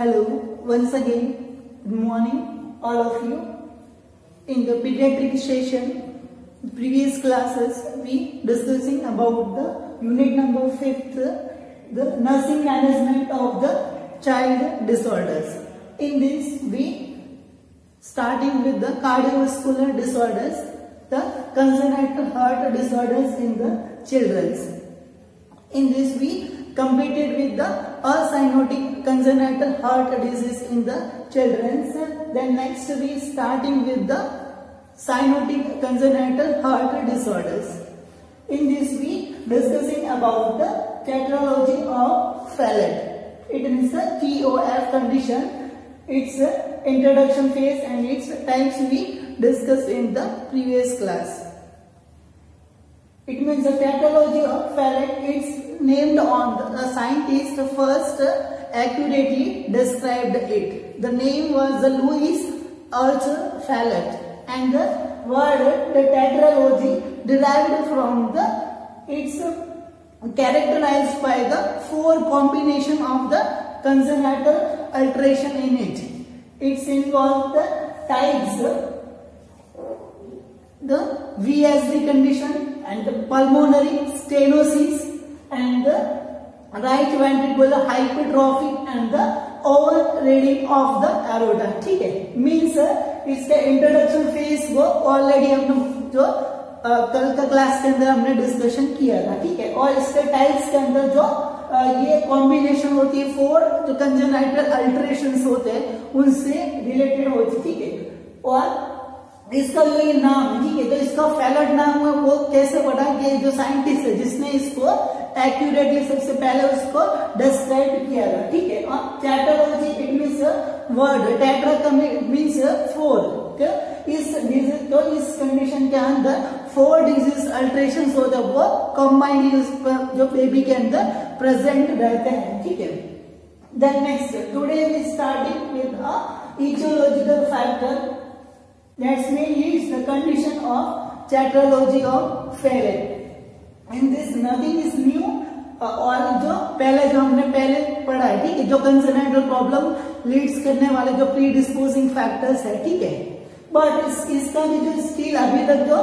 Hello, once again, good morning all of you. In the pediatric session, previous classes, we discussing about the unit number 5th, the nursing management of the child disorders. In this, we starting with the cardiovascular disorders, the congenital heart disorders in the children. In this, we completed with the acyanotic congenital heart disease in the children. Then next we starting with the cyanotic congenital heart disorders. In this we discussing about the tetralogy of Fallot. It means the TOF condition. Its introduction phase and its types we discussed in the previous class. It means the tetralogy of Fallot. It's named on the scientist first accurately described it. The name was the Louis Arthur Fallot, and the word the tetralogy derived from the it's characterized by the 4 combination of the congenital alteration in it. It's involved the types, the VSD condition and the pulmonary stenosis and the right ventricular hypertrophy and the overreading of the aorta. ठीक है, means इसका introduction phase वो already हमने जो कल का class के अंदर हमने डिस्कशन किया था. ठीक है, और इसके टाइप्स के अंदर जो ये कॉम्बिनेशन होती है 4 जो कंजेनाइटल अल्टरेशंस होते हैं उनसे रिलेटेड होती है. ठीक है, और इसका जो ये नाम है, ठीक है, तो इसका फैलट नाम है वो कैसे पड़ा कि जो साइंटिस्ट है जिसने इसको एक्यूरेटली सबसे पहले उसको डिस्क्राइब किया था. ठीक है, और tetralogy it means word tetra का मींस 4. इस डिजीज तो इस कंडीशन के अंदर 4 डिजीज अल्टरेशंस होते हैं वो कंबाइंडली उस पर जो बेबी के अंदर प्रेजेंट रहते हैं. ठीक है, then next today we starting with a etiological factor that may leads the condition of tetralogy of Fallot. In this nothing is new. और जो पहले जो हमने पहले पढ़ा है, ठीक है, जो कंजेनाइटल प्रॉब्लम लीड्स करने वाले जो प्री डिस्पोजिंग फैक्टर्स है. ठीक है, बट इसका भी जो स्टिल अभी तक जो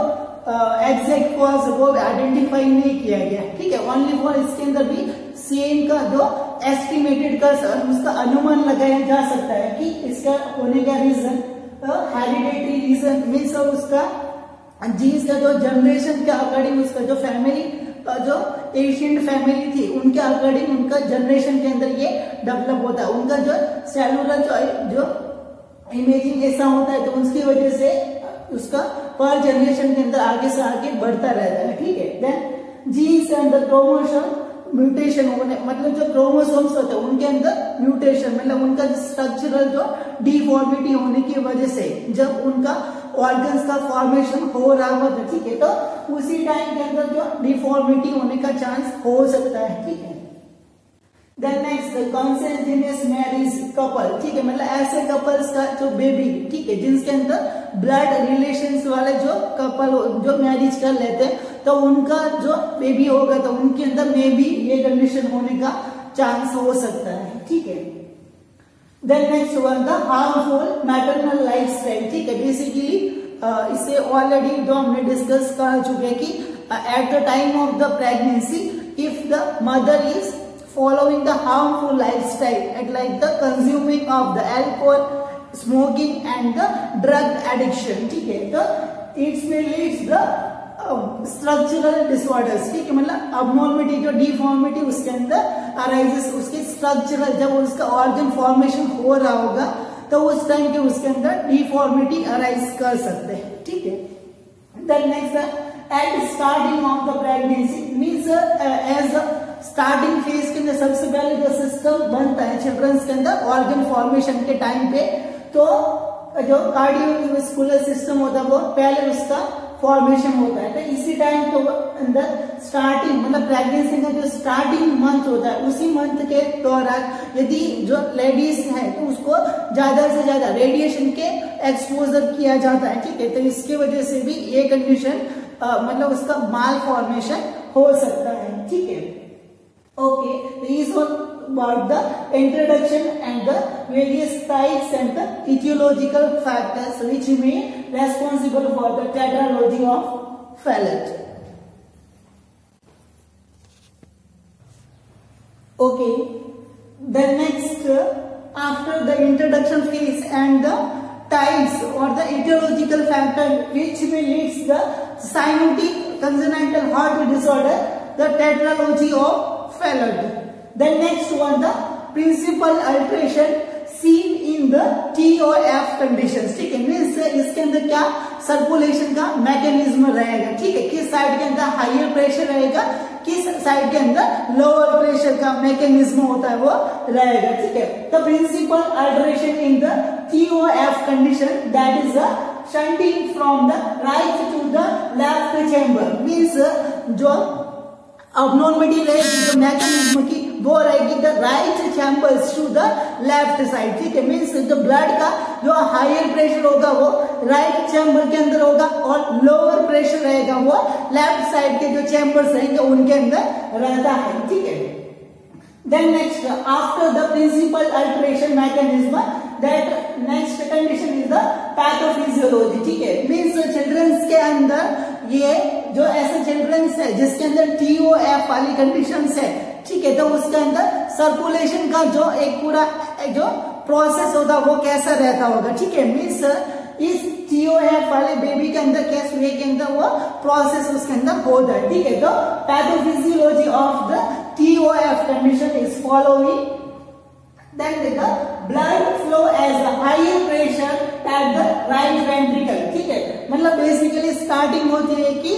एग्जैक्ट कॉज वो आइडेंटिफाई नहीं किया गया. ठीक है, ओनली फॉर इसके अंदर भी सेम का जो एस्टिमेटेड का उसका अनुमान लगाया जा सकता है कि इसका होने का रीजन हेरिडेटरी रीजन मीन्स उसका जीन्स का जो जनरेशन के अकॉर्डिंग उसका जो फैमिली जो एशियंट फैमिली थी उनके अकॉर्डिंग उनका जनरेशन के अंदर ये डेवलप होता है. उनका जो सेलुलर जो इमेजिंग ऐसा होता है तो उसकी वजह से उसका पर जनरेशन के अंदर आगे से आगे बढ़ता रहता है. ठीक है, देन जीन्स के अंदर क्रोमोसोम म्यूटेशन होने मतलब जो क्रोमोसोम्स होते हैं उनके अंदर म्यूटेशन मतलब उनका स्ट्रक्चरल जो डिफॉर्मिटी होने की वजह से जब उनका ऑर्गन्स का फॉर्मेशन हो रहा होता है. ठीक है, तो उसी टाइम के अंदर जो डिफॉर्मिटी होने का चांस हो सकता है. ठीक है, देन नेक्स्ट कॉन्सेंटेनियस मैरिज कपल. ठीक है, मतलब ऐसे कपल्स का जो बेबी, ठीक है, जिनके अंदर ब्लड रिलेशंस वाले जो कपल जो मैरिज कर लेते हैं तो उनका जो बेबी होगा तो उनके अंदर में भी ये कंडीशन होने का चांस हो सकता है. ठीक है, then next one the harmful maternal lifestyle. ठीक है, बेसिकली इसे ऑलरेडी जो हमने डिस्कस कर चुके हैं कि at the time of the pregnancy if the mother is following the harmful lifestyle like the consuming of the alcohol, smoking and the drug addiction. ठीक है, तो it may leads the structural disorders. ठीक है, मतलब abnormality जो deformity उसके अंदर arises उसके structural जब उसका organ formation हो रहा होगा तो उस टाइम के उसके अंदर deformity arise कर सकते हैं. ठीक है, then next at starting of the pregnancy means as starting phase के अंदर सबसे पहले जो सिस्टम बनता है चिल्ड्रंस के अंदर ऑर्गन फॉर्मेशन के टाइम पे तो जो कार्डियोवास्कुलर सिस्टम होता है वो पहले उसका फॉर्मेशन होता है. तो इसी टाइम के अंदर स्टार्टिंग मतलब प्रेगनेंसी का जो स्टार्टिंग मंथ होता है उसी मंथ के दौरान यदि जो लेडीज है तो उसको ज्यादा से ज्यादा रेडिएशन के एक्सपोजर किया जाता है. ठीक है, तो इसकी वजह से भी ये कंडीशन मतलब उसका माल फॉर्मेशन हो सकता है. ठीक है, Okay, these were about the introduction and the various types and the etiological factors which may responsible for the tetralogy of Fallot. Okay, then next after the introduction phase and the types or the etiological factor which will lead the cyanotic congenital heart disorder, the tetralogy of Fallot. Then next one, the principal alteration seen in the TOF conditions. ठीक है, means इसके अंदर क्या circulation का mechanism रहेगा. ठीक है, किस साइड के अंदर हाइयर प्रेशर रहेगा, किस साइड के अंदर लोअर प्रेशर का मैकेनिज्म होता है वो रहेगा. ठीक है, the principal alteration in the TOF condition that is the shunting from the right to the left chamber. Means जो abnormality रहेगी जो मैकेनिज्म की वो रहेगी the right chambers to the left side. ठीक है, मीन्स जो ब्लड का जो हायर प्रेशर होगा वो राइट चैम्बर के अंदर होगा और लोअर प्रेशर रहेगा वो लेफ्ट साइड के जो चैम्बर्स रहेंगे उनके अंदर रहता है. ठीक है, then next after the principal alteration mechanism that next condition is the pathophysiology. ठीक है, मीन्स चिल्ड्रंस के अंदर ये जो ऐसे चिल्ड्रंस है जिसके अंदर TOF वाली कंडीशंस है. ठीक है, तो उसके अंदर सर्कुलेशन का जो एक पूरा जो प्रोसेस होगा वो कैसा रहता होगा. ठीक है, मीन्स इस TOF वाले बेबी के अंदर केस वे के अंदर वो प्रोसेस उसके अंदर होता है. ठीक है, तो pathophysiology of the TOF condition is following. Then the blood flow as a higher pressure at the right ventricle. ठीक है, मतलब बेसिकली स्टार्टिंग होती है कि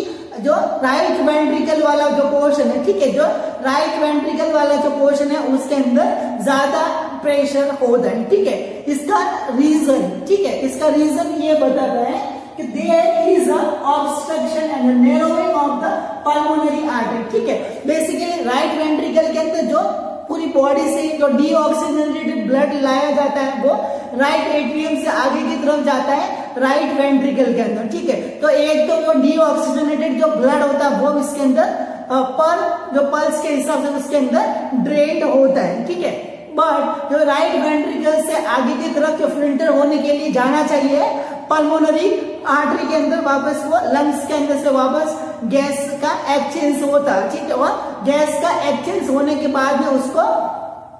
जो राइट वेंट्रिकल वाला जो पोर्शन है. ठीक है, जो राइट वेंट्रिकल वाला जो पोर्शन है उसके अंदर ज्यादा प्रेशर होता है. ठीक है, इसका रीजन, ठीक है, इसका रीजन ये बताता है कि there is a obstruction and narrowing of the pulmonary artery. ठीक है, बेसिकली राइट वेंट्रिकल के अंदर जो पूरी बॉडी से जो डीऑक्सीजनेटेड ब्लड लाया जाता है वो राइट एट्रियम से आगे की तरफ जाता है राइट वेंट्रिकल के अंदर. ठीक है, तो एक तो वो डीऑक्सीजनेटेड जो ब्लड होता है वो इसके अंदर पर जो पल्स के हिसाब से उसके अंदर ड्रेन्ड होता है. ठीक है, बट जो राइट वेंट्रिकल से आगे की तरफ जो फिल्टर होने के लिए जाना चाहिए पल्मोनरी आर्टरी के अंदर वापस वो लंग्स के अंदर से वापस गैस का एक्सचेंज होता है. ठीक है, वह गैस का एक्सचेंज होने के बाद में उसको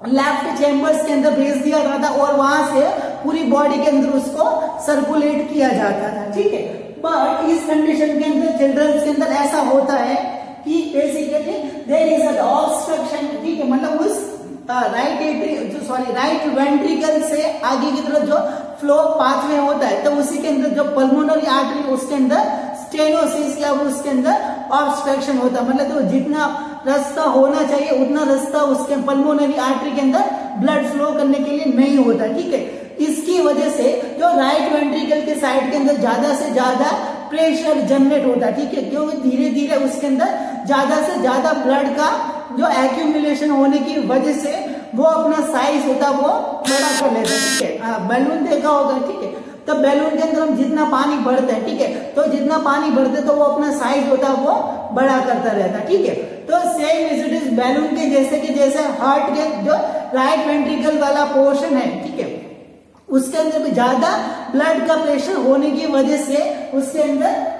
लेफ्ट चैम्बर्स के अंदर भेज दिया जाता और वहां से पूरी बॉडी के अंदर उसको सर्कुलेट किया जाता था. ठीक है, बट इस कंडीशन के अंदर चिल्ड्रंस के अंदर ऐसा होता है कि basically there is a obstruction. ठीक है, मतलब उस राइट वेंट्रिकल से आगे की तरफ जो फ्लो पाथवे होता है तो उसी के अंदर जो पल्मोनरी आर्टरी उसके अंदर स्टेनोसिस या उसके अंदर ऑब्स्ट्रक्शन होता है. मतलब तो जितना रास्ता होना चाहिए उतना रास्ता उसके पल्मोनरी आर्टरी के अंदर ब्लड फ्लो करने के लिए नहीं होता. ठीक है, इसकी वजह से जो राइट वेंट्रिकल के साइड के अंदर ज्यादा से ज्यादा प्रेशर जनरेट होता है. ठीक है, क्योंकि धीरे धीरे उसके अंदर ज्यादा से ज्यादा ब्लड का जो एक्यूमुलेशन होने की वजह से वो अपना साइज होता है वो बड़ा कर लेता है. ठीक है, बैलून देखा होगा. ठीक है, तो बैलून के अंदर हम जितना पानी भरते हैं, ठीक है, तो जितना पानी भरते तो वो अपना साइज होता है वो बड़ा करता रहता है. ठीक है, तो same is it is balloon के जैसे कि जैसे हार्ट के जो राइट वेंट्रिकल वाला पोर्शन है. ठीक है, उसके अंदर भी ज्यादा ब्लड का प्रेशर होने की वजह से उसके अंदर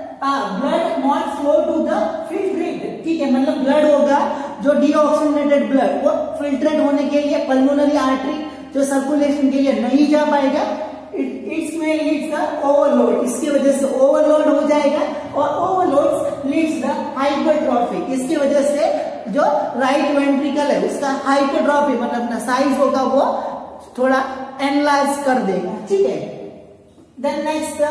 blood not flow to the filtrate. ठीक है, मतलब ब्लड होगा जो डीऑक्सीजनेटेड ब्लड वो फिल्ट्रेट होने के लिए पल्मोनरी आर्टरी जो सर्कुलेशन के लिए नहीं जा पाएगा. इट्स में लीड्स द ओवरलोड. इसकी वजह से ओवरलोड हो जाएगा और ओवरलोड लीड्स द हाइपरट्रॉफी. इसकी वजह से जो राइट वेंट्रिकल है उसका हाइपरट्रॉफी मतलब अपना साइज होगा वो थोड़ा एनलार्ज कर देगा. ठीक है, then next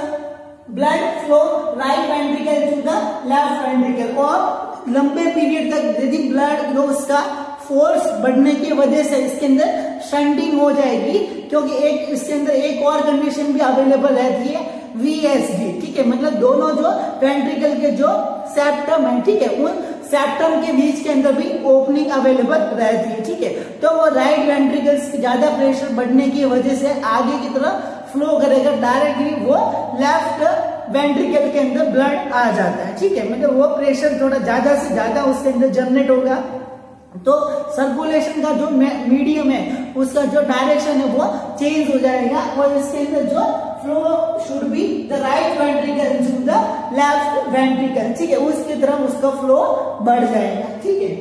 blood flow right ventricle to the left ventricle और लंबे पीरियड तक यदि ब्लड जो उसका फोर्स बढ़ने की वजह से इसके अंदर शंटिंग हो जाएगी. क्योंकि एक इसके अंदर एक और कंडीशन भी अवेलेबल रहती है VSD. ठीक है, मतलब दोनों जो वेंट्रिकल के जो सेप्टम है, ठीक है, उन सेप्टम के बीच के अंदर भी ओपनिंग अवेलेबल रहती है. ठीक है, तो वो राइट वेंट्रिकल ज्यादा प्रेशर बढ़ने की वजह से आगे की तरफ फ्लो करेगा डायरेक्टली वो लेफ्ट वेंट्रिकल के अंदर ब्लड आ जाता है. ठीक है, मतलब वो प्रेशर थोड़ा ज्यादा से ज्यादा उसके अंदर जनरेट होगा तो सर्कुलेशन का जो मीडियम है उसका जो डायरेक्शन है वो चेंज हो जाएगा और इसके अंदर जो flow should be the right ventricle to the left ventricle, ठीक है, उसकी तरफ उसका फ्लो बढ़ जाएगा, ठीक है।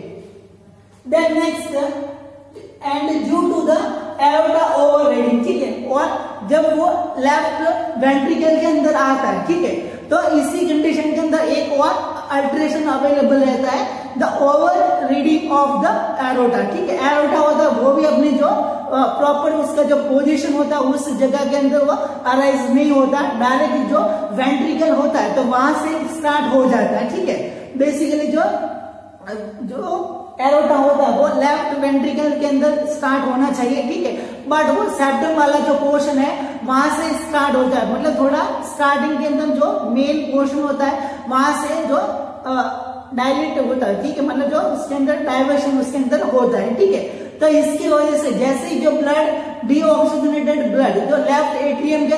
Then next, and due to the aorta overriding, ठीक है, और जब वो लेफ्ट वेंट्रिकल के अंदर आता है, ठीक है, तो इसी कंडीशन के अंदर एक और अल्टरेशन अवेलेबल रहता है, the over reading of the aorta, ठीक है। एरोटा होता है वो भी अपनी जो प्रॉपर उसका जो पोजीशन होता है उस जगह के अंदर वो अराइज नहीं होता, डायरेक्ट जो वेंट्रिकल होता है तो वहां से स्टार्ट हो जाता है, ठीक है। बेसिकली जो एरोटा होता है वो लेफ्ट वेंट्रिकल के अंदर स्टार्ट होना चाहिए, ठीक है, बट वो सेप्टम वाला जो पोर्शन है वहां से स्टार्ट होता है, मतलब थोड़ा स्टार्टिंग के अंदर जो मेन पोर्शन होता है वहां से जो डायलेट होता है, ठीक है, मतलब जो उसके अंदर डाइवर्शन उसके अंदर होता है, ठीक है। तो इसकी वजह से जैसे ही जो ब्लड डीऑक्सीजनेटेड ब्लड जो लेफ्ट एट्रियम के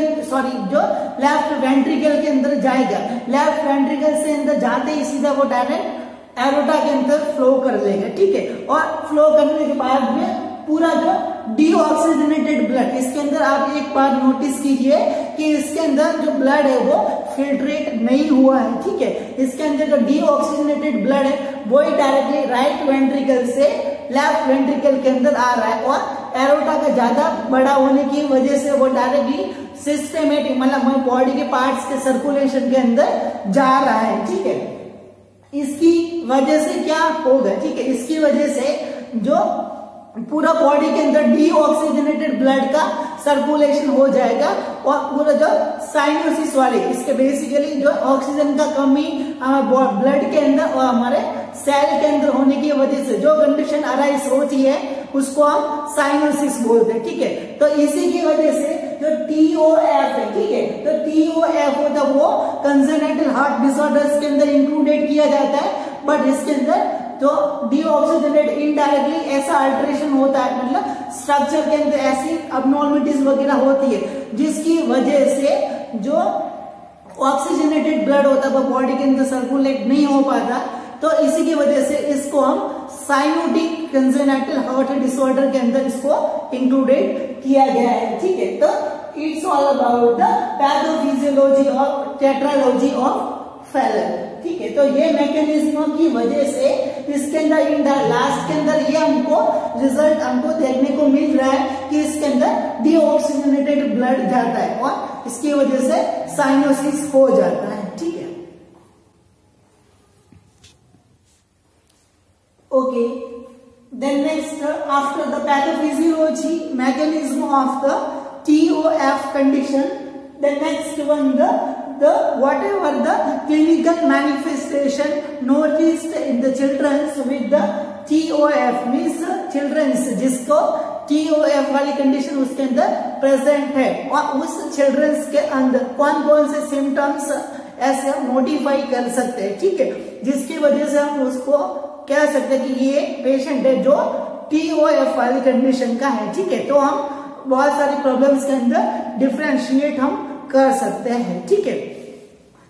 जो लेफ्ट वेंट्रिकल के अंदर जाएगा, लेफ्ट वेंट्रिकल से अंदर जाते ही सीधा वो डायरेक्ट एरोटा के अंदर फ्लो कर लेगा, ठीक है, और फ्लो करने के बाद में पूरा जो डीऑक्सीजनेटेड ब्लड इसके अंदर आप एक बार नोटिस कीजिए कि इसके अंदर जो ब्लड है वो फिल्ट्रेट नहीं हुआ है, ठीक है। इसके अंदर जो डीऑक्सीजनेटेड ब्लड है वो ही डायरेक्टली राइट वेंट्रिकल से लेफ्ट वेंट्रिकल के अंदर आ रहा है और एरोटा का ज्यादा बड़ा होने की वजह से वो डायरेक्टली सिस्टमेटिक मतलब बॉडी के पार्ट्स के सर्कुलेशन के अंदर जा रहा है, ठीक है। इसकी वजह से क्या होगा, ठीक है, इसकी वजह से जो पूरा बॉडी के अंदर डीऑक्सीजनेटेड ब्लड का सर्कुलेशन हो जाएगा और पूरा जो साइनोसिस वाले इसके बेसिकली जो ऑक्सीजन का कमी ब्लड के अंदर और हमारे सेल के अंदर होने की वजह से जो कंडीशन अराइज होती है उसको हम साइनोसिस बोलते हैं, ठीक है। तो इसी की वजह से जो TOF है, ठीक है, तो TOF होता है वो कंजेनिटल हार्ट डिसऑर्डर्स के अंदर इंक्लूडेड किया जाता है, बट इसके अंदर तो डीऑक्सीजनेट इनडायरेक्टली ऐसा अल्टरेशन होता है, मतलब स्ट्रक्चर के अंदर ऐसी अबनॉर्मलिटीज वगैरह होती है जिसकी वजह से जो ऑक्सीजनेटेड ब्लड होता है वो बॉडी के अंदर सर्कुलेट नहीं हो पाता, तो इसी की वजह से इसको हम साइनोटिक कंजेनिटल हार्ट डिसऑर्डर के अंदर इसको इंक्लूडेड किया गया है, ठीक है। तो it's all about the pathophysiology of tetralogy of failure, ठीक है। तो ये मैकेनिज्म की वजह से इसके अंदर लास्ट के अंदर ये हमको रिजल्ट हमको देखने को मिल रहा है कि इसके अंदर डीऑक्सीजनेटेड ब्लड जाता है और इसकी वजह से साइनोसिस हो जाता है, ठीक है। Okay, then next after the pathophysiology mechanism of the TOF condition, the next one the whatever the clinical manifestation noticed in the children with the TOF means children जिसको TOF वाली कंडीशन उसके अंदर present है और उस children's के अंदर कौन कौन से सिम्टम्स ऐसे नोटिफाई कर सकते हैं, ठीक है, जिसकी वजह से हम उसको कह सकते हैं कि ये पेशेंट है जो TOF वाली कंडीशन का है, ठीक है। तो हम बहुत सारी प्रॉब्लम्स के अंदर डिफरेंशिएट हम कर सकते हैं, ठीक है।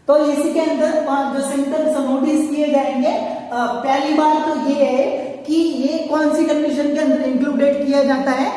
तो इसी के अंदर जो सिम्टम्स नोटिस किए जाएंगे, पहली बात तो ये है कि ये कौन सी कंडीशन के अंदर इंक्लूडेड किया जाता है,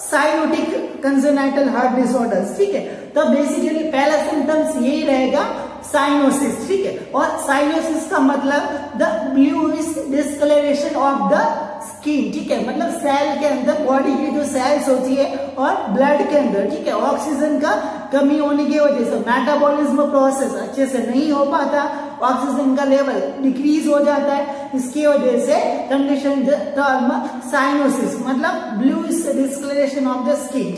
साइनोटिक कंजेनिटल हार्ट डिसऑर्डर्स, ठीक है। तो बेसिकली पहला सिम्टम्स यही रहेगा साइनोसिस, ठीक है, और साइनोसिस का मतलब the bluish discoloration of the skin, ठीक है, मतलब सेल के अंदर बॉडी की जो सेल्स होती है और ब्लड के अंदर, ठीक है, ऑक्सीजन का कमी होने की वजह से मेटाबॉलिज्म प्रोसेस अच्छे से नहीं हो पाता, ऑक्सीजन का लेवल डिक्रीज हो जाता है, इसकी वजह से कंडीशन टर्म साइनोसिस मतलब bluish discoloration of the skin,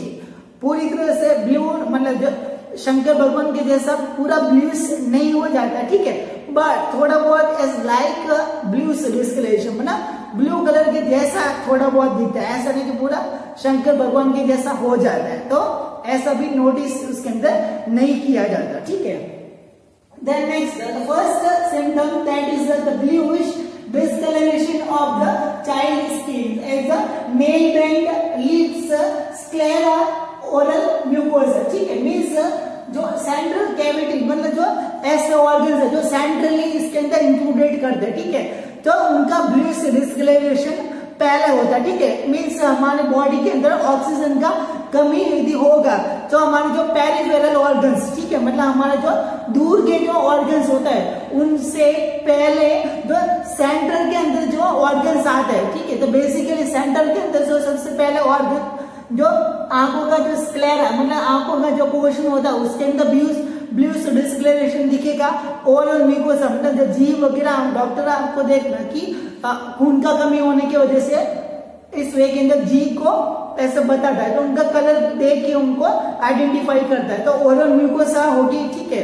पूरी तरह से ब्लू मतलब जो शंकर भगवान के जैसा पूरा ब्लूइश नहीं हो जाता, ठीक है, बट थोड़ा बहुत एज लाइक ब्लूइश डिस्कलरेशन मतलब ब्लू कलर के जैसा थोड़ा बहुत दिखता है, ऐसा नहीं कि पूरा शंकर भगवान के जैसा हो जाता है, तो ऐसा भी नोटिस उसके अंदर नहीं किया जाता, ठीक है। Then next the first symptom that is the bluish discoloration of the child skin as the male brain lips sclera oral mucosa, ठीक है, मीन्स जो सेंट्रल कैविटी मतलब जो ऐसे ऑर्गन्स है जो सेंट्रली इसके अंदर इंक्लूडेड करते हैं, ठीक है, तो उनका ब्लूइश डिस्कलरेशन पहले होता है, ठीक है, मीन्स हमारे बॉडी के अंदर ऑक्सीजन का कमी यदि होगा तो हमारे जो पेरिफेरल ऑर्गन्स, ठीक है, मतलब हमारे जो दूर के जो ऑर्गन्स होता है उनसे पहले जो सेंटर के अंदर जो ऑर्गन्स आता है, ठीक है, तो बेसिकली सेंटर के अंदर जो सबसे पहले ऑर्गन जो आंखों का जो स्क्लेरा मतलब आंखों का जो पोर्शन होता है उसके अंदर ब्लूइश डिस्कलरेशन दिखेगा। ओरल म्यूकोसा मतलब जो जीभ वगैरह डॉक्टर आपको देखना कि खून का कमी होने की वजह से इस वे के अंदर जीभ को ऐसे बताता है, तो उनका कलर देख के उनको आइडेंटिफाई करता है। तो ओरल म्यूकोसा होगी, ठीक है,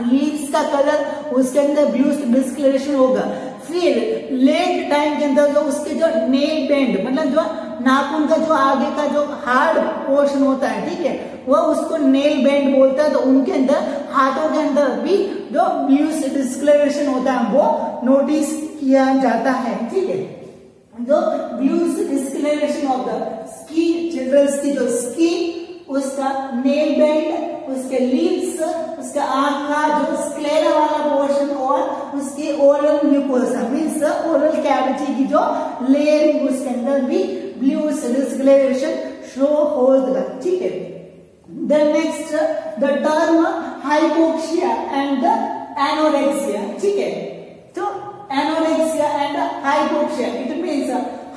लिप्स का कलर उसके अंदर ब्लू डिस्कलरेशन होगा। फिर लेट टाइम के अंदर जो उसके जो नेल बेंड मतलब जो नाखून का जो आगे का जो हार्ड पोर्शन होता है, ठीक है, वो उसको नेल बेंड बोलता है। तो उनके अंदर हाथों के अंदर भी जो ब्लू डिस्कलरेशन होता है वो नोटिस किया जाता है, ठीक है। जो blue discoloration of the skin, childrens की जो स्किन, उसका नेल बेंड, उसके लिप्स, उसका आंख का जो स्क्लेरा वाला पोर्शन और उसके oral mucosa means oral cavity की जो लेयरिंग उसके अंदर भी ब्लू डिस्कलरेशन शो होगा, ठीक है। Then next the term hypoxia and anorexia, ठीक है। तो anorexia and hypoxia it means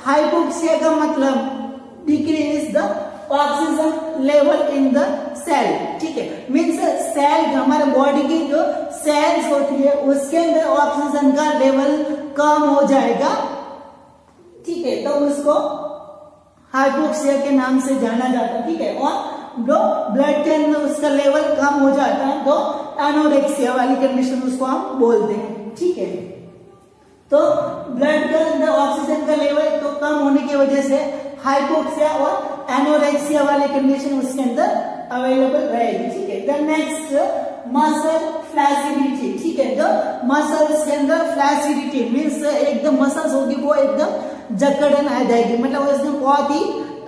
hypoxia का मतलब decrease the oxygen level in the cell, ठीक है, मीन्स सेल हमारे बॉडी की जो सेल्स होती है उसके अंदर ऑक्सीजन का लेवल कम हो जाएगा, ठीक है, तो उसको हाइपोक्सिया के नाम से जाना जाता है, ठीक है। और जो ब्लड के अंदर उसका लेवल कम हो जाता है तो एनोरेक्सिया वाली कंडीशन उसको हम बोलते हैं, ठीक है। तो ब्लड के अंदर ऑक्सीजन का लेवल तो कम होने की वजह से हाइपोक्सिया और एनोरेक्सिया वाली कंडीशन उसके अंदर अवेलेबल रहेगी, ठीक है। देन नेक्स्ट मसल फ्लैसिडिटी, ठीक है, जो मसल्स के अंदर फ्लैसिडिटी मीन्स एकदम मसल्स होगी वो एकदम जकड़न आ जाएगी, मतलब उसमें बहुत ही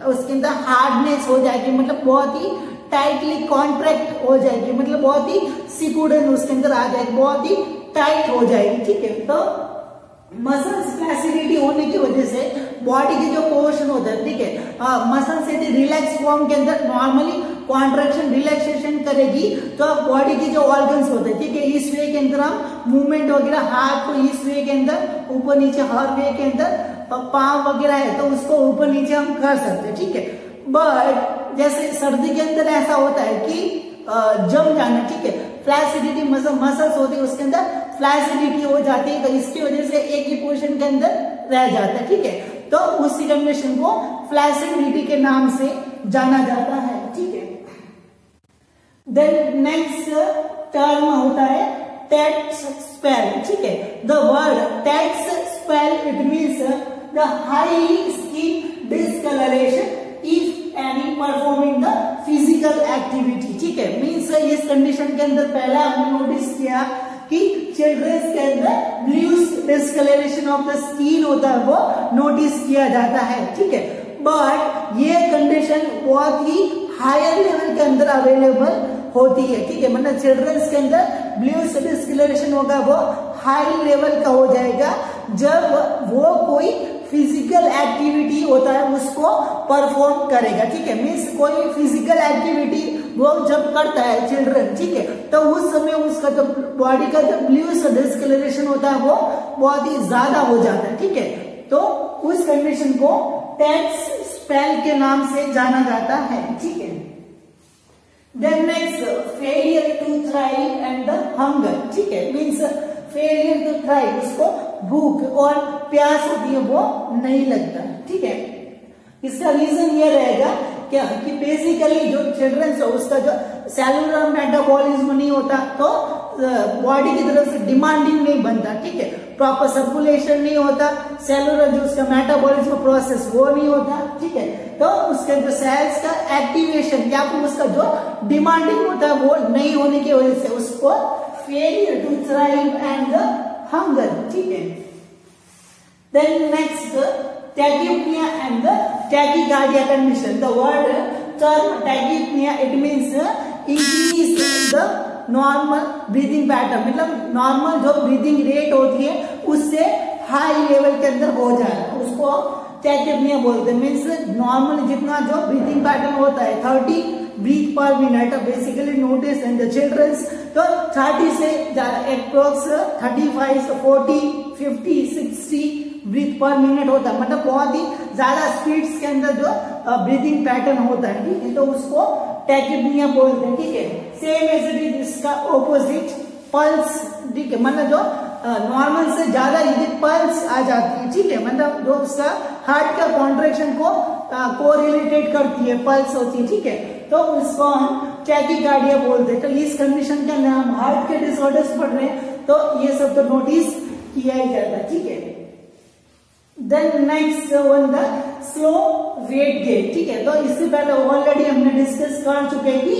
उसके अंदर हार्डनेस हो जाएगी, मतलब बहुत ही टाइटली कॉन्ट्रैक्ट हो जाएगी, मतलब बहुत ही सिकुड़न उसके अंदर आ जाएगी, बहुत ही टाइट हो जाएगी, ठीक है। तो मसल्स फ्लैसिडिटी होने की वजह से बॉडी की जो पोर्शन होता है, ठीक है, मसल्स यदि रिलैक्स फॉर्म के अंदर नॉर्मली कॉन्ट्रैक्शन रिलैक्सेशन करेगी तो बॉडी की जो ऑर्गन्स होते हैं, ठीक है, इस वे के अंदर हम मूवमेंट वगैरह हाथ को इस वे के अंदर ऊपर नीचे हर वे के अंदर पाँव वगैरह है तो उसको ऊपर नीचे हम कर सकते हैं, ठीक है। बट जैसे सर्दी के अंदर ऐसा होता है कि जम जाना, ठीक है, फ्लैसिडिटी मसल्स होती है उसके अंदर फ्लैसिडिटी हो जाती है, तो इसकी वजह से एक ही पोजीशन के अंदर रह जाता है, ठीक है, तो उसी कंडीशन को फ्लैसिडिटी के नाम से जाना जाता है, ठीक है। देन नेक्स्ट टर्म होता है टैक्स स्पेल, ठीक है। द वर्ड टैक्स spell it means the highly skin discoloration if any performing the physical activity, ठीक है, मीन्स इस कंडीशन के अंदर पहले हमने नोटिस किया कि चिल्ड्रंस के अंदर blue discoloration of the skin होता है वो नोटिस किया जाता है, ठीक है। बट ये कंडीशन बहुत ही हायर लेवल के अंदर अवेलेबल होती है, ठीक है, मतलब चिल्ड्रंस के अंदर ब्लू डिस्कलरेशन होगा वो हाई लेवल का हो जाएगा जब वो कोई फिजिकल एक्टिविटी होता है उसको परफॉर्म करेगा, ठीक है, मीन्स कोई फिजिकल एक्टिविटी वो जब करता है चिल्ड्रन, ठीक है, तो उस समय उसका जो बॉडी का जो ब्लू डिस्कलरेशन होता है वो बहुत ही ज्यादा हो जाता है, ठीक है, तो उस कंडीशन को टैक्स स्पेल के नाम से जाना जाता है, ठीक है। Then next failure to thrive and the hunger, ठीक है, मीन्स फेलियर टू थ्राइव उसको भूख और प्यास होती है वो नहीं लगता, ठीक है। इसका रीजन ये रहेगा क्या कि बेसिकली जो चिल्ड्रंस है उसका जो सेलुलर मेटाबॉलिज्म नहीं होता तो बॉडी की तरफ से डिमांडिंग नहीं बनता, ठीक है, प्रॉपर सर्कुलेशन नहीं होता, सेलुलर जो उसका मेटाबॉलिज्म प्रोसेस वो नहीं होता, ठीक है, तो उसके जो सेल्स का एक्टिवेशन या फिर उसका जो डिमांडिंग होता है वो नहीं होने की वजह से उसको failure to thrive and the hunger, ठीक है। Then next tachypnea and the tachycardia condition. The word term tachypnea it means increase the normal breathing pattern, मतलब नॉर्मल जो ब्रीदिंग रेट होती है उससे हाई लेवल के अंदर हो जाए उसको टैकेप्निया बोलते हैं। मीन्स नॉर्मल जितना जो ब्रीथिंग पैटर्न होता है 30 breath per minute basically notice in the childrens, तो 30 से अप्रोक्स 35 40 50 60 ब्रीथ पर मिनट होता है, मतलब बहुत ही ज्यादा स्पीड्स के अंदर जो ब्रीथिंग पैटर्न होता है, ठीक है, तो उसको टैकेप्निया बोलते हैं, ठीक है। सेम एज इट इज इसका ऑपोजिट पल्स, ठीक है, मतलब जो नॉर्मल से ज्यादा यदि पल्स आ जाती है, ठीक है, मतलब जो उसका हार्ट का कॉन्ट्रैक्शन को कोरिलेटेड करती है, पल्स होती है, ठीक है, तो उसको हम टैकीकार्डिया बोलते हैं। तो इस कंडीशन के अंदर हम हार्ट के डिसऑर्डर्स पढ़ रहे हैं, तो ये सब तो नोटिस किया ही जाता है, ठीक है। Then next one the slow weight gain, ठीक है, तो इससे पहले ऑलरेडी हमने डिस्कस कर चुके हैं कि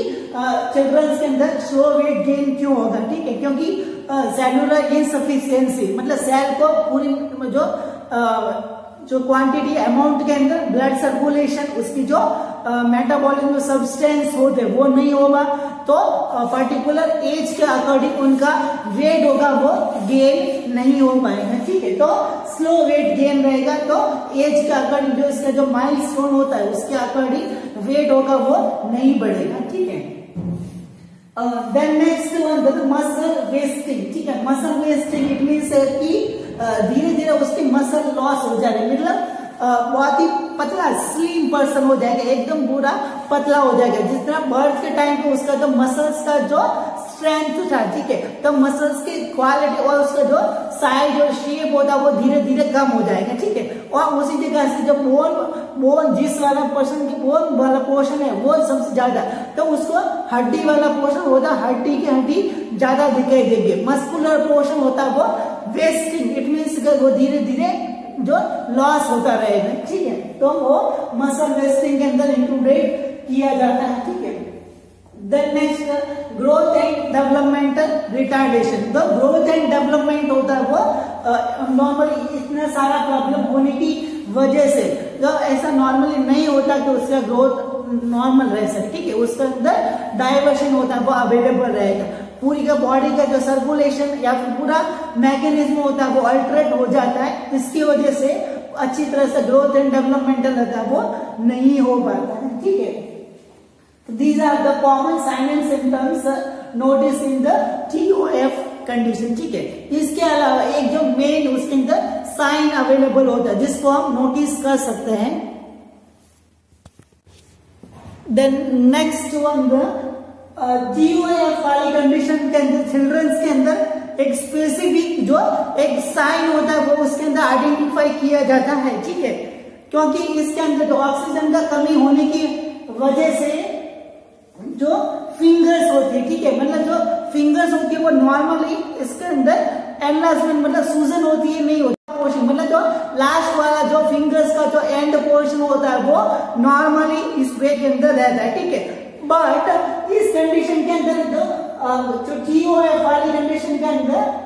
चिल्ड्रंस के अंदर स्लो वेट गेन क्यों होगा, ठीक है, क्योंकि सेलुलर इनसफिशियंसी मतलब सेल को पूरी जो क्वांटिटी अमाउंट के अंदर ब्लड सर्कुलेशन उसकी जो मेटाबॉलिज्म सब्सटेंस होते वो नहीं होगा, तो पर्टिकुलर एज के अकॉर्डिंग उनका वेट होगा वो गेन नहीं हो पाएगा, ठीक है, तो स्लो वेट गेन रहेगा, तो एज के अकॉर्डिंग जो इसका जो माइलस्टोन होता है उसके अकॉर्डिंग वेट होगा वो नहीं बढ़ेगा, ठीक है। Then next one muscle wasting, ठीक है, मसल वेस्टिंग इट मीन्स कि धीरे धीरे उसकी मसल लॉस हो जाएगी, मतलब बहुत ही पतला स्लिम पर्सन हो जाएगा, एकदम पूरा पतला हो जाएगा, जिस तरह बर्थ के टाइम पे उसका जो मसल्स का जो स्ट्रेंथ था, ठीक है, तो मसल्स की क्वालिटी और उसका जो साइज और शेप होता है वो धीरे धीरे कम हो जाएगा, ठीक है, और उसी जगह से जो बोन जिस वाला पर्सन की बोन वाला पोर्शन है वो सबसे ज्यादा, तो उसको हड्डी वाला पोर्शन होता है, हड्डी की हड्डी ज्यादा दिखाई देगी, मस्कुलर पोर्शन होता है वो वेस्टिंग, इट मीन्स वो धीरे धीरे जो लॉस होता रहेगा, ठीक है, तो वो मसल वेस्टिंग के अंदर इंक्लूडेड किया जाता है, ठीक है। Then next growth and developmental retardation, तो ग्रोथ एंड डेवलपमेंट होता है वो नॉर्मली इतना सारा प्रॉब्लम होने की वजह से जो ऐसा नॉर्मली नहीं होता कि उसका ग्रोथ नॉर्मल रह सके, ठीक है, उसके अंदर डाइवर्शन होता है वो अवेलेबल रहेगा, पूरी का बॉडी का जो सर्कुलेशन या फिर पूरा मैकेनिज्म होता है वो अल्टरेट हो जाता है, इसकी वजह से अच्छी तरह से ग्रोथ एंड डेवलपमेंटल रहता है वो नहीं हो पाता है, ठीक है। These are the common signs and symptoms noticed in the TOF condition, ठीक है। इसके अलावा एक जो मेन उसके अंदर साइन अवेलेबल होता है जिसको हम नोटिस कर सकते हैं। देन नेक्स्ट वन TOF वाली कंडीशन के अंदर चिल्ड्रंस के अंदर एक स्पेसिफिक जो एक साइन होता है वो उसके अंदर आइडेंटिफाई किया जाता है, ठीक है, क्योंकि इसके अंदर जो ऑक्सीजन का कमी होने की वजह से जो फिंगर्स होती है, ठीक है, मतलब जो फिंगर्स होती है वो नॉर्मली इसके अंदर एनलार्जमेंट मतलब सूजन होती है नहीं होता पोर्शन, मतलब जो लास्ट वाला जो फिंगर्स का जो एंड पोर्शन होता है वो नॉर्मली इस वे के अंदर रहता है, ठीक है, बट इस कंडीशन के अंदर जो TOF वाली कंडीशन के अंदर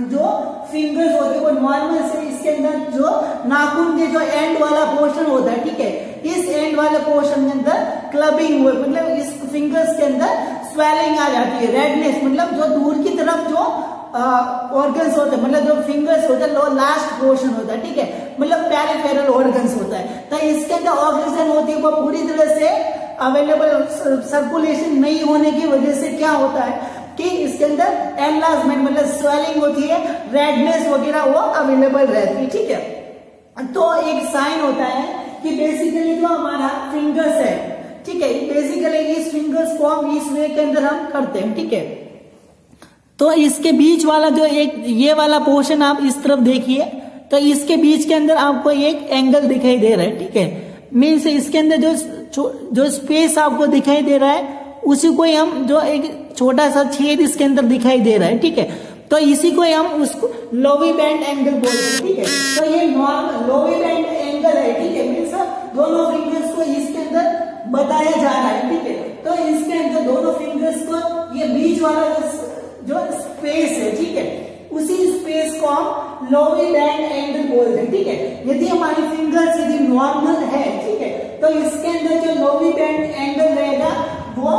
जो फिंगर्स होते हैं वो नॉर्मल से इसके अंदर जो नाखून के जो एंड वाला पोर्शन होता है, ठीक है, इस एंड वाले पोर्शन के अंदर क्लबिंग हुए मतलब इस फिंगर्स के अंदर स्वेलिंग आ जाती है, रेडनेस मतलब जो दूर की तरफ जो ऑर्गन्स होते हैं मतलब जो फिंगर्स होते हैं लास्ट पोर्शन होता है, ठीक है, मतलब पेरिफेरल ऑर्गन्स होता है, तो इसके अंदर ऑक्सीजन होती है वो पूरी तरह से अवेलेबल सर्कुलेशन नहीं होने की वजह से क्या होता है कि इसके अंदर एनलार्जमेंट मतलब स्वेलिंग होती है, रेडनेस वगैरह वो अवेलेबल रहती है, ठीक है। तो एक साइन होता है कि बेसिकली जो हमारा फिंगर्स है, ठीक है, बेसिकली इस फिंगर्स को हम इस वे के अंदर हम करते हैं, ठीक है, तो इसके बीच वाला जो एक ये वाला पोर्शन आप इस तरफ देखिए, तो इसके बीच के अंदर आपको एक एंगल दिखाई दे रहा है, ठीक है, मीन्स इसके अंदर जो स्पेस आपको दिखाई दे रहा है उसी को हम जो एक छोटा सा छेद इसके अंदर दिखाई दे रहा है, ठीक है, तो इसी को हम उसको लोवी बैंड एंगल बोलते हैं, ठीक है, तो ये नॉर्मल लोवी बैंड एंगल है, ठीक है, मीन्स दोनों फिंगर्स को इसके अंदर बताया जा रहा है, ठीक है, तो इसके अंदर दोनों फिंगर्स को ये बीच वाला जो स्पेस है, ठीक है, उसी स्पेस को हम लोवी बैंड एंगल बोलते हैं, ठीक है। यदि हमारी फिंगर्स यदि नॉर्मल है, ठीक है, तो इसके अंदर जो लोवी बैंड एंगल रहेगा वो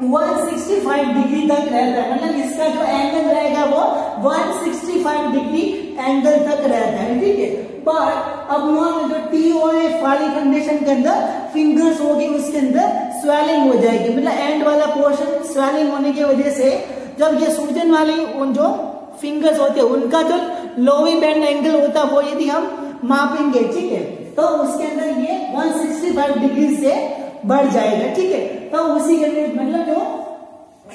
165 डिग्री तक रहता है, मतलब इसका जो एंगल रहेगा वो 165 डिग्री एंगल तक रहता है, ठीक है। पर अब जो TOF वाली कंडीशन के अंदर फिंगर्स होगी, उसके अंदर स्वेलिंग हो जाएगी, मतलब एंड वाला पोर्शन स्वेलिंग होने की वजह से जब ये सूजन वाली जो फिंगर्स होते हैं उनका जो लोअर बैंड एंगल होता है वो यदि हम मापेंगे, ठीक है, तो उसके अंदर ये 165 डिग्री से बढ़ जाएगा, ठीक है। तो उसी के लिए मतलब जो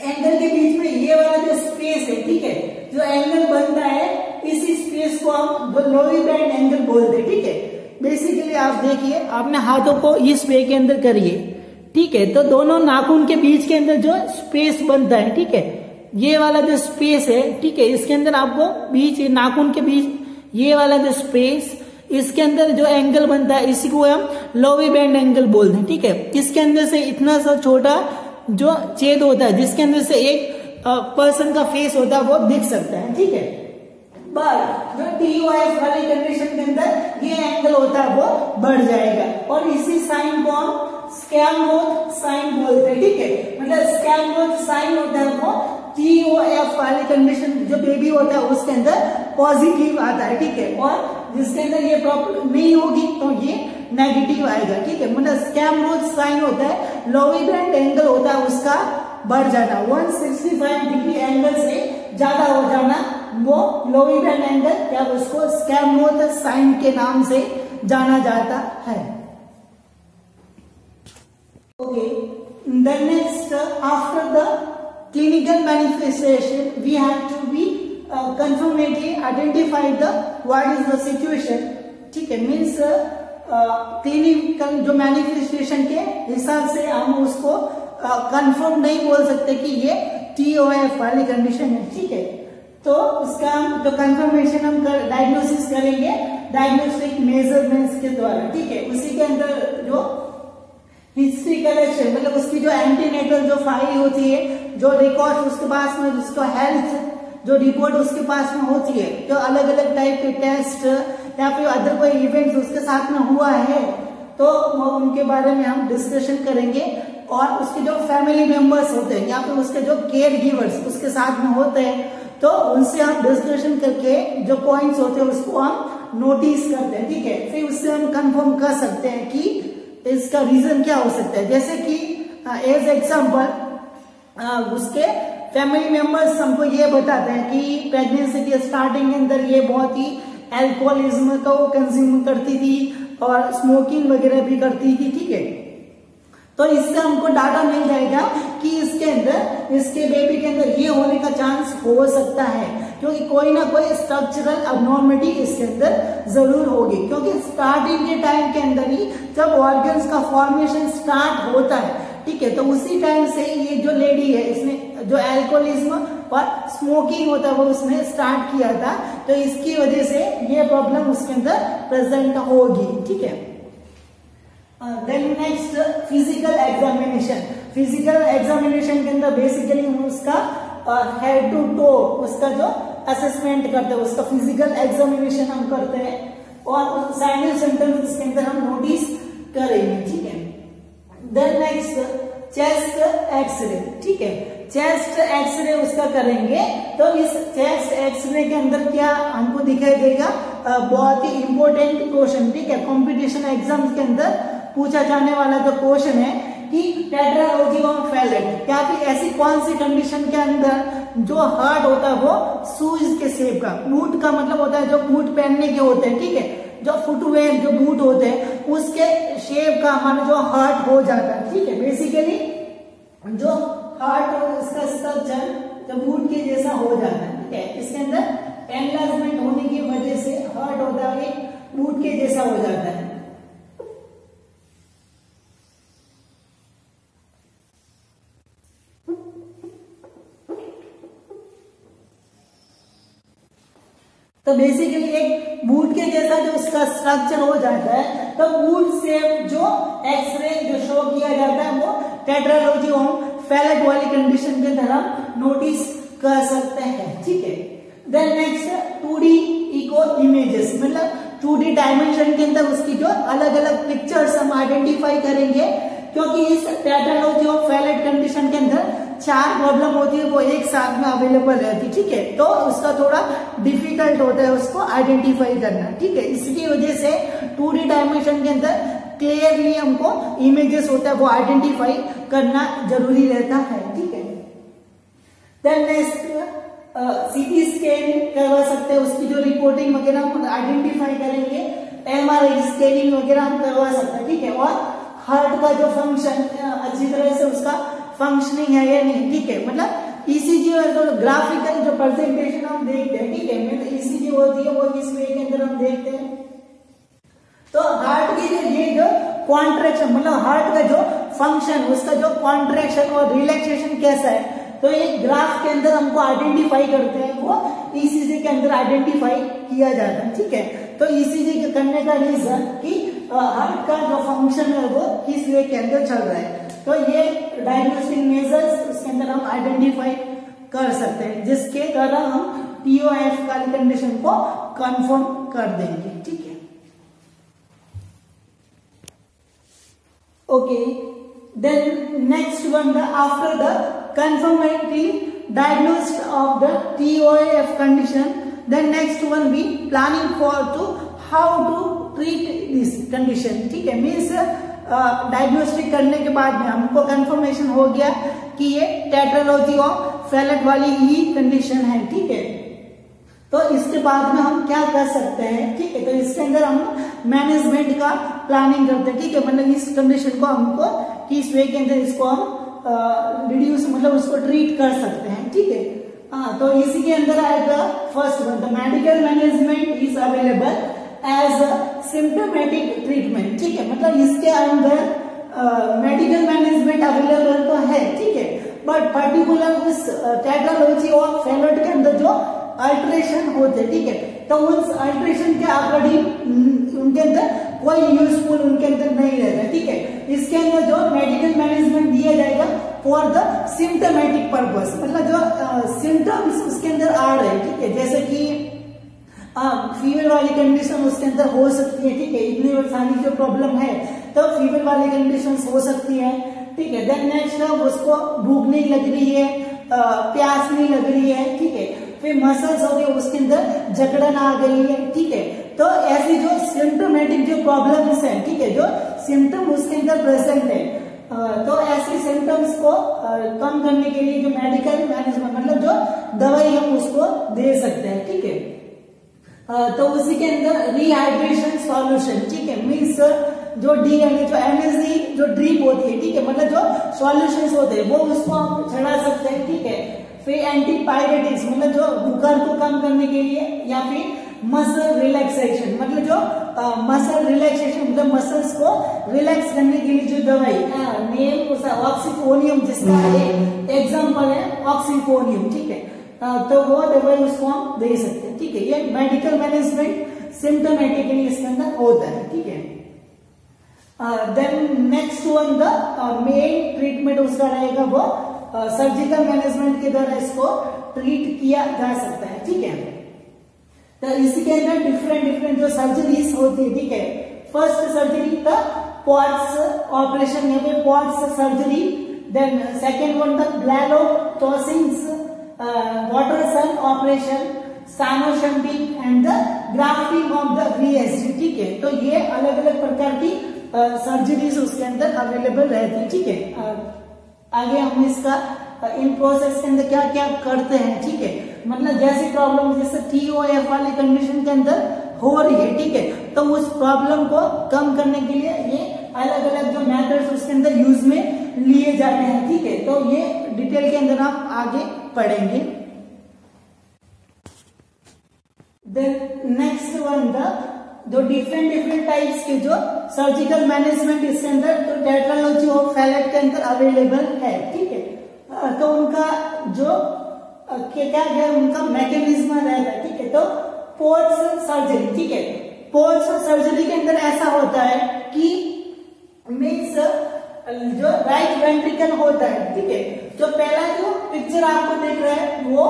एंगल के बीच में ये वाला जो स्पेस है, ठीक है, जो एंगल बनता है इसी स्पेस को हम जो लोअर बैंड एंगल बोलते हैं, ठीक है। बेसिकली आप देखिए, आपने हाथों को इस वे के अंदर करिए, ठीक है, तो दोनों नाखून के बीच के अंदर जो स्पेस बनता है, ठीक है, ये वाला जो स्पेस है, ठीक है, इसके अंदर आपको बीच नाखून के बीच ये वाला जो स्पेस, इसके अंदर जो एंगल बनता है इसी को हम लोअर बैंड एंगल बोलते हैं, ठीक है। इसके अंदर से इतना सा छोटा जो छेद होता है जिसके अंदर से एक पर्सन का फेस होता है वो दिख सकता है, ठीक है। पर जो TOF वाली कंडीशन के अंदर ये एंगल होता है वो बढ़ जाएगा और इसी साइन को हम स्कैमरोथ साइन बोलते हैं, ठीक है। मतलब स्कैमरोथ साइन होता है वो TOF वाली कंडीशन जो बेबी होता है उसके अंदर पॉजिटिव आता है, ठीक है, और जिसके अंदर ये प्रॉब्लम नहीं होगी तो ये नेगेटिव आएगा, ठीक है। मतलब स्कैमरोथ साइन होता है लोअर बैंड एंगल होता है उसका बढ़ जाना, 165 डिग्री एंगल से ज्यादा हो जाना, वो लोअर बैंड एंगल या उसको स्कैमरोथ साइन के नाम से जाना जाता है। Okay, then next after the clinical manifestation we have to be confirmatory identify the what is the situation, ठीक है। मीन्स क्लिनिकल जो मैनिफेस्टेशन के हिसाब से हम उसको कंफर्म नहीं बोल सकते कि ये TOF वाली कंडीशन है, ठीक है। तो उसका हम जो कंफर्मेशन हम डायग्नोसिस करेंगे डायग्नोस्टिक मेजरमेंट्स के द्वारा, ठीक है। उसी के अंदर जो हिस्ट्री कलेक्शन, मतलब उसकी जो एंटीनेटल जो फाइल होती है, जो रिकॉर्ड उसके पास में, जिसको हेल्थ जो रिपोर्ट उसके पास में होती है, जो अलग अलग टाइप के टेस्ट या फिर अदर कोई इवेंट्स उसके साथ में हुआ है तो वो उनके बारे में हम डिस्कशन करेंगे। और उसके जो फैमिली मेंबर्स होते हैं या फिर उसके जो केयर गिवर्स उसके साथ में होते हैं तो उनसे हम डिस्कशन करके जो पॉइंट्स होते हैं उसको हम नोटिस करते हैं, ठीक है। फिर उससे हम कंफर्म कर सकते हैं कि इसका रीजन क्या हो सकता है। जैसे कि एज एग्जाम्पल उसके फैमिली मेंबर्स हमको ये बताते हैं कि प्रेगनेंसी के स्टार्टिंग के अंदर ये बहुत ही अल्कोहलिज्म का वो कंज्यूम करती थी और स्मोकिंग वगैरह भी करती थी, ठीक है। तो इससे हमको डाटा मिल जाएगा कि इसके अंदर, इसके बेबी के अंदर ये होने का चांस हो सकता है, क्योंकि कोई ना कोई स्ट्रक्चरल अबनॉर्मलिटी इसके अंदर जरूर होगी। क्योंकि स्टार्टिंग के टाइम के अंदर ही जब ऑर्गन्स का फॉर्मेशन स्टार्ट होता है, ठीक है, तो उसी टाइम से ये जो लेडी है इसने जो अल्कोहलिज्म और स्मोकिंग होता है वो उसने स्टार्ट किया था, तो इसकी वजह से ये प्रॉब्लम उसके अंदर प्रेजेंट होगी, ठीक है। Then next physical examination. Physical examination के अंदर बेसिकली हम उसका हेड टू टो उसका जो असेसमेंट करते हैं उसका फिजिकल एग्जामिनेशन हम करते हैं और साइन एंड सिम्टम्स इसके अंदर हम नोटिस करेंगे, ठीक है। देन नेक्स्ट चेस्ट एक्सरे, ठीक है। चेस्ट एक्सरे उसका करेंगे तो इस चेस्ट एक्सरे के अंदर क्या हमको दिखाई देगा, बहुत ही इंपॉर्टेंट क्वेश्चन, ठीक है। कंपटीशन एग्जाम्स के अंदर पूछा जाने वाला जो क्वेश्चन है कि टेट्रालॉजी ऑफ फैलेट, क्या फिर ऐसी कौन सी कंडीशन के अंदर जो हार्ट होता है वो शूज के शेप का, बूट का मतलब होता है जो बूट पहनने के होते हैं, ठीक है, जो फुटवेयर जो बूट होते हैं उसके शेप का हमारा जो हार्ट हो जाता है, ठीक है। बेसिकली जो हार्ट और इसका स्ट्रक्चर जो बूट के जैसा हो जाता है, ठीक है। इसके अंदर एनलार्जमेंट होने की वजह से हार्ट होता है बूट के जैसा हो जाता है। तो बेसिकली एक बूट के जैसा जो उसका स्ट्रक्चर हो जाता है, तो बूट से जो एक्सरे जो शो किया जाता है वो टेट्रालॉजी ऑफ फैलेट वाली कंडीशन के अंदर हम नोटिस कर सकते हैं, ठीक है। Then next 2D eco images, मतलब 2D डायमेंशन के अंदर उसकी जो अलग अलग पिक्चर्स हम आइडेंटिफाई करेंगे, क्योंकि इस टेट्रालॉजी ऑफ फैलेट कंडीशन के अंदर 4 प्रॉब्लम होती है, वो एक साथ में अवेलेबल रहती है, ठीक है। तो उसका थोड़ा डिफिकल्ट होता है उसको आइडेंटिफाई करना, ठीक है। इसकी वजह से 2D डायमेंशन के अंदर क्लियरली हमको इमेजेस होता है वो आइडेंटिफाई करना जरूरी रहता है, ठीक है। देन नेक्स्ट सीटी स्कैन करवा सकते हैं, उसकी जो रिपोर्टिंग वगैरह हम आइडेंटिफाई करेंगे। MRI स्कैनिंग वगैरह हम करवा सकते हैं, ठीक है। और हार्ट का जो फंक्शन अच्छी तरह से उसका फंक्शनिंग है या नहीं, ठीक है। मतलब ECG और जो ग्राफिकल जो प्रेजेंटेशन हम देखते हैं, ठीक है, मतलब ECG होती है वो इस वे के अंदर हम देखते हैं। तो हार्ट की ये जो कॉन्ट्रैक्शन, मतलब हार्ट का जो फंक्शन, उसका जो कॉन्ट्रैक्शन और रिलैक्सेशन कैसा है, तो एक ग्राफ के अंदर हमको आइडेंटिफाई करते हैं, वो ECG के अंदर आइडेंटिफाई किया जाता है, ठीक है। तो ECG करने का रीजन कि हार्ट का जो फंक्शन है वो किस वे के अंदर चल रहा है। तो ये डायग्नोस्टिक मेजर्स उसके अंदर हम आइडेंटिफाई कर सकते हैं, जिसके द्वारा हम TOF वाली कंडीशन को कंफर्म कर देंगे, ठीक है। Okay, then next one, after the confirmatory diagnosis of the TOF condition, then next one we planning for to how to treat this condition, ठीक है। मीन्स डायग्नोस्टिक करने के बाद में हमको कंफर्मेशन हो गया कि ये टेट्रालॉजी ऑफ फैलेट वाली ही कंडीशन है, ठीक है। तो इसके बाद में हम क्या कर सकते हैं, ठीक है। तो इसके अंदर हम मैनेजमेंट का प्लानिंग करते हैं, ठीक है। मतलब इस कंडीशन को हमको किस वे के अंदर इसको हम रिड्यूस, मतलब उसको ट्रीट कर सकते हैं, ठीक है। हाँ, तो इसी के अंदर आएगा first one, the medical management is available as a symptomatic treatment, ठीक है। मतलब इसके अंदर मेडिकल मैनेजमेंट अवेलेबल तो है, ठीक है, बट पर्टिकुलर उस टेट्रालॉजी और फैलेट के अंदर जो अल्ट्रेशन होते, ठीक है, तो उस अल्ट्रेशन के अकॉर्डिंग उनके अंदर कोई यूजफुल उनके अंदर नहीं रहता, ठीक है। इसके अंदर जो मेडिकल मैनेजमेंट दिया जाएगा फॉर द सिम्टोमेटिक पर्पस, मतलब जो सिम्टम्स उसके अंदर आ रहे हैं, ठीक है। जैसे कि फीवर वाली कंडीशन उसके अंदर हो सकती है, ठीक है। इतनी सारी जो प्रॉब्लम है तो फीवर वाली कंडीशन हो सकती है, ठीक है। देन नेक्स्ट उसको भूख नहीं लग रही है, प्यास नहीं लग रही है, ठीक है। फिर मसल्स हो गए उसके अंदर जकड़न आ गई है, ठीक है। तो ऐसी जो सिम्टोमेटिक जो प्रॉब्लम्स हैं, ठीक है, जो सिम्टम उसके अंदर प्रेजेंट है, तो ऐसे सिम्टम्स को कम करने के लिए जो मेडिकल मैनेजमेंट, मतलब जो दवाई हम उसको दे सकते हैं, ठीक है। तो उसी के अंदर रिहाइड्रेशन सॉल्यूशन, ठीक है, मीन्स जो जो एनर्जी जो ड्रिप होती है, ठीक है, मतलब जो सॉल्यूशंस होते हैं वो उसको हम चढ़ा सकते हैं, ठीक है। फिर एंटीपायरेटिक्स, मतलब जो बुखार को कम करने के लिए, या फिर मसल रिलैक्सेशन, मतलब जो मसल रिलैक्सेशन, मतलब मसल्स को रिलैक्स करने के लिए जो दवाई, नेम ऑक्सीफोनियम, जिसका एग्जांपल है ऑक्सीफोनियम, ठीक है। तो वो दवाई उसको हम दे सकते हैं, ठीक है। ये मेडिकल मैनेजमेंट सिम्टोमेटिकली इसके अंदर होता है, ठीक है। Then next one, the main treatment उसका रहेगा वो सर्जिकल मैनेजमेंट के द्वारा इसको ट्रीट किया जा सकता है, ठीक है। तो इसी के अंदर डिफरेंट जो सर्जरीज होती है, ठीक है। First surgery the Potts operation है, Potts surgery. Then second one the Blalock Taussig Waterston operation, साइनोशंटिंग and the grafting of the VSG, ठीक है। तो ये अलग अलग प्रकार की सर्जरीज उसके अंदर अवेलेबल रहती है, ठीक है। आगे हम इसका इन प्रोसेस के अंदर क्या क्या करते हैं, ठीक है। मतलब जैसी प्रॉब्लम जैसे TOF वाली कंडीशन के अंदर हो रही है, ठीक है, तो उस प्रॉब्लम को कम करने के लिए ये अलग अलग जो मेथड्स उसके अंदर यूज में लिए जाते हैं, ठीक है। तो ये डिटेल के अंदर हम आगे पढ़ेंगे। देन नेक्स्ट वन, जो डिफरेंट टाइप्स के जो सर्जिकल मैनेजमेंट इसके अंदर जो टेट्रालॉजी ऑफ फैलेट के अंदर अवेलेबल है, ठीक है। तो उनका जो क्या क्या उनका मैकेनिज्म रहता है, ठीक है। तो पोर्ट्स सर्जरी, ठीक है। पोर्ट्स सर्जरी के अंदर ऐसा होता है कि मीन्स जो राइट वेंट्रिकल होता है, ठीक है। जो पहला जो पिक्चर आपको देख रहे हैं वो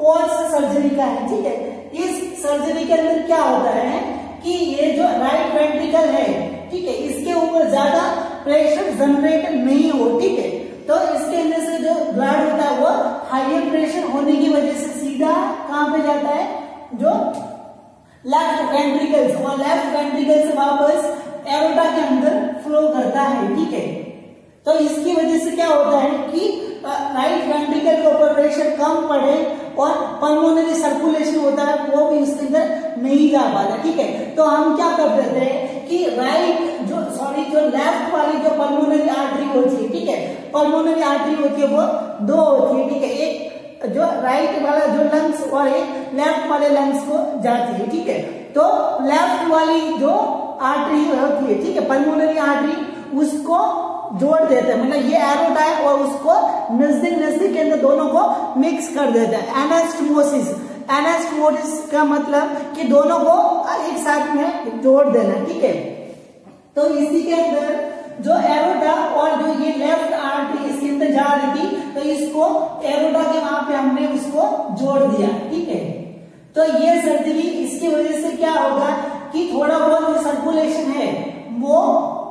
पोर्ट्स सर्जरी का है, ठीक है। इस सर्जरी के अंदर क्या होता है कि ये जो राइट वेंट्रिकल है, ठीक है, इसके ऊपर ज्यादा प्रेशर जनरेट नहीं हो, ठीक है। तो इसके वेंट्रिकल्स और लेफ्ट वेंट्रिकल से वापस एरोटा के अंदर फ्लो करता है, ठीक है। तो इसकी वजह से क्या होता है कि राइट वेंट्रिकल के ऊपर प्रेशर कम पड़े और पल्मोनरी सर्कुलेशन होता है वो भी उसके अंदर नहीं जा पाता, ठीक है। तो हम क्या कर देते हैं कि जो लेफ्ट वाली जो पल्मोनरी आर्टरी होती है, ठीक है, पल्मोनरी आर्टरी होती है वो दो होती है, ठीक है, एक जो राइट वाला जो लंग्स और एक लेफ्ट वाले लंग्स को जाती है, ठीक है। तो लेफ्ट वाली जो आर्टरी होती है, ठीक है, पल्मोनरी आर्टरी उसको जोड़ देते हैं, मतलब ये एरोटा है और उसको नजदीक के अंदर दोनों को मिक्स कर देते हैं। एनास्टमोसिस, एनास्टमोसिस का मतलब कि दोनों को एक साथ में जोड़ देना, ठीक है। तो इसी के अंदर जो एरोटा और जो ये लेफ्ट आर्टरी इसके अंदर जा रही थी, तो इसको एरोटा के वहां पे हमने उसको जोड़ दिया, ठीक है। तो ये सर्जरी, इसकी वजह से क्या होगा कि थोड़ा बहुत जो सर्कुलेशन है वो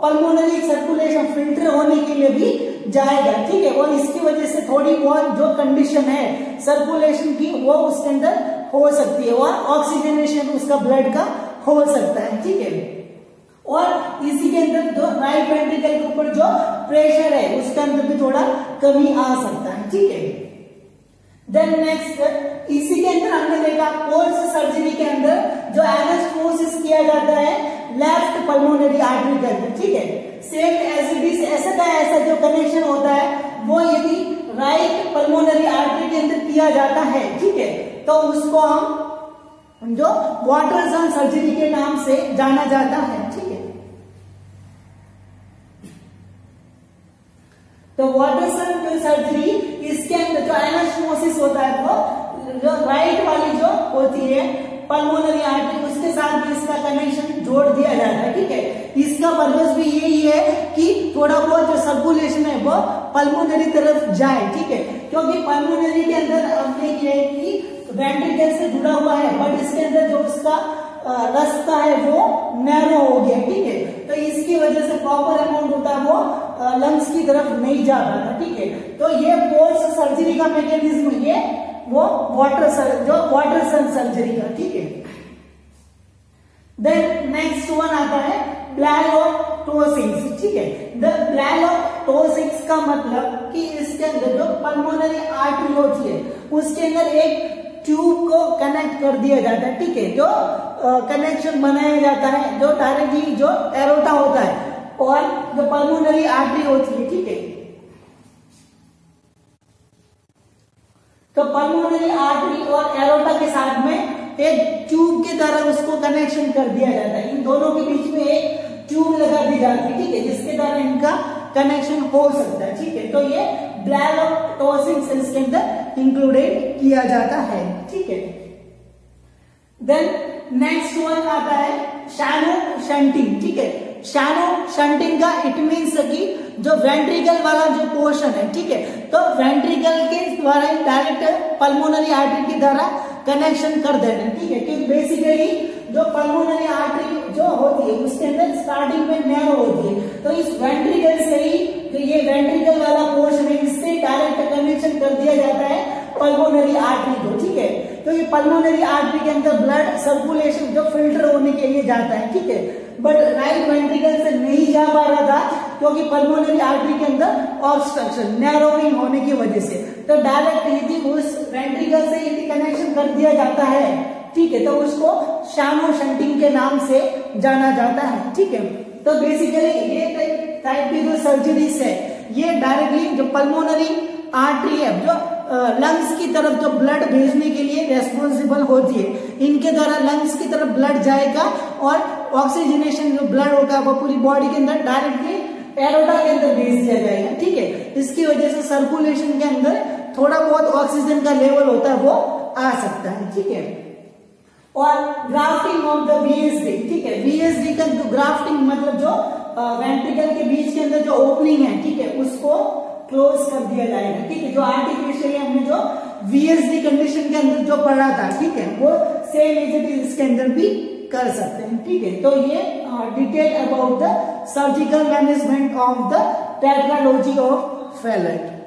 पल्मोनरी सर्कुलेशन फिल्टर होने के लिए भी जाएगा, ठीक है। और इसकी वजह से थोड़ी बहुत जो कंडीशन है सर्कुलेशन की वो उसके अंदर हो सकती है और ऑक्सीजनेशन उसका ब्लड का हो सकता है, ठीक है। और इसी के अंदर जो राइट वेंट्रिकल के ऊपर जो प्रेशर है उसके अंदर भी थोड़ा कमी आ सकता है, ठीक है। देन नेक्स्ट, इसी के अंदर हमने देखा कोर्स सर्जरी के अंदर जो एनास्टमोसिस किया जाता है लेफ्ट पल्मोनरी आर्टरी के अंदर, ठीक है। सेम एज इट इज ऐसा जो कनेक्शन होता है वो यदि राइट पल्मोनरी आर्टरी के अंदर किया जाता है, ठीक है, तो उसको हम जो वाटरसन सर्जरी के नाम से जाना जाता है, ठीक है। तो वाटरसन सर्जरी, इसके अंदर जो एनास्टमोसिस होता है वो जो राइट वाली जो होती है पल्मोनरी आर्टरी उसके साथ भी इसका कनेक्शन जोड़ दिया जाता है, ठीक है। इसका पर्पस भी यही है कि थोड़ा बहुत जो सर्कुलेशन है वो पल्मोनरी तरफ जाए, ठीक है, क्योंकि पल्मोनरी के अंदर हमने ये है कि वेंट्रिकल से जुड़ा हुआ है बट इसके अंदर जो उसका रास्ता है वो नैरो हो गया, ठीक है। तो इसकी वजह से प्रॉपर अमाउंट होता है वो लंग्स की तरफ नहीं जा पाता, ठीक है। तो ये कोर्स सर्जरी का मैकेनिज्म ये वो वाटरसन सर्जरी का, ठीक है। देन नेक्स्ट वन आता है ब्लैलोटोसिस, ठीक है। द ब्लैलोटोसिस का मतलब कि इसके अंदर जो पल्मोनरी आर्टरी होती है उसके अंदर एक ट्यूब को कनेक्ट कर दिया जाता है, ठीक है, जो कनेक्शन बनाया जाता है जो डायरेक्टली जो एरोटा होता है और जो पल्मोनरी आर्टरी होती है, ठीक है। तो पल्मोनरी आर्टरी और एरोटा के साथ में एक ट्यूब की तरह उसको कनेक्शन कर दिया जाता है। इन दोनों के बीच में एक ट्यूब लगा दी जाती है, ठीक है, जिसके द्वारा इनका कनेक्शन हो सकता है, ठीक है। तो ये ब्लैलोटोसिस इसके अंदर इंक्लूडेड किया जाता है, ठीक है। देन नेक्स्ट वन आता है शैनो शंटिंग, ठीक है। शैनो शंटिंग का इट मीन्स कि जो वेंट्रिकल वाला जो पोर्शन है, ठीक है, तो वेंट्रिकल के द्वारा डायरेक्ट पल्मोनरी आर्टरी के द्वारा कनेक्शन कर देना, ठीक है। क्योंकि बेसिकली जो पल्मोनरी आर्टरी जो होती है उसके अंदर स्टार्टिंग में नैरो होती है, तो इस वेंट्रिकल से ही जो ये वेंट्रिकल वाला पोर्शन है इससे डायरेक्ट कनेक्शन कर दिया जाता है पल्मोनरी आर्टरी को, ठीक है। तो ये पल्मोनरी आर्टरी के अंदर ब्लड सर्कुलेशन जो फिल्टर होने के लिए जाता है, ठीक है, बट राइट वेंट्रिकल से नहीं जा पा रहा था क्योंकि पल्मोनरी आर्टरी के अंदर ऑब्स्ट्रक्शन नैरोइंग होने की वजह से। तो डायरेक्ट यदि उस वेंट्रिकल से यदि कनेक्शन कर दिया जाता है, ठीक है, तो उसको शैनो शंटिंग के नाम से जाना जाता है, ठीक है। तो बेसिकली ये टाइप की जो सर्जरीज है ये डायरेक्टली जो पल्मोनरी आर्टरी है जो लंग्स की तरफ जो ब्लड भेजने के लिए रेस्पॉन्सिबल होती है, इनके द्वारा लंग्स की तरफ ब्लड जाएगा और ऑक्सीजनेशन जो ब्लड होगा वो पूरी बॉडी के अंदर डायरेक्टली एरोटा के अंदर भेज दिया जाएगा, ठीक है। इसकी वजह से सर्कुलेशन के अंदर थोड़ा बहुत ऑक्सीजन का लेवल होता है वो आ सकता है, ठीक है। और ग्राफ्टिंग ऑफ द वीएसडी, ठीक है, वीएसडी का ग्राफ्टिंग मतलब जो वेंट्रिकल के बीच के अंदर जो ओपनिंग है, ठीक है, उसको क्लोज कर दिया जाएगा, ठीक है। जो आर्टिफिशियली हमने जो वीएसडी कंडीशन के अंदर जो पढ़ा था, ठीक है, वो सेम इज इसके अंदर भी कर सकते हैं, ठीक है। तो ये detail about the surgical management of the tetralogy of Fallot.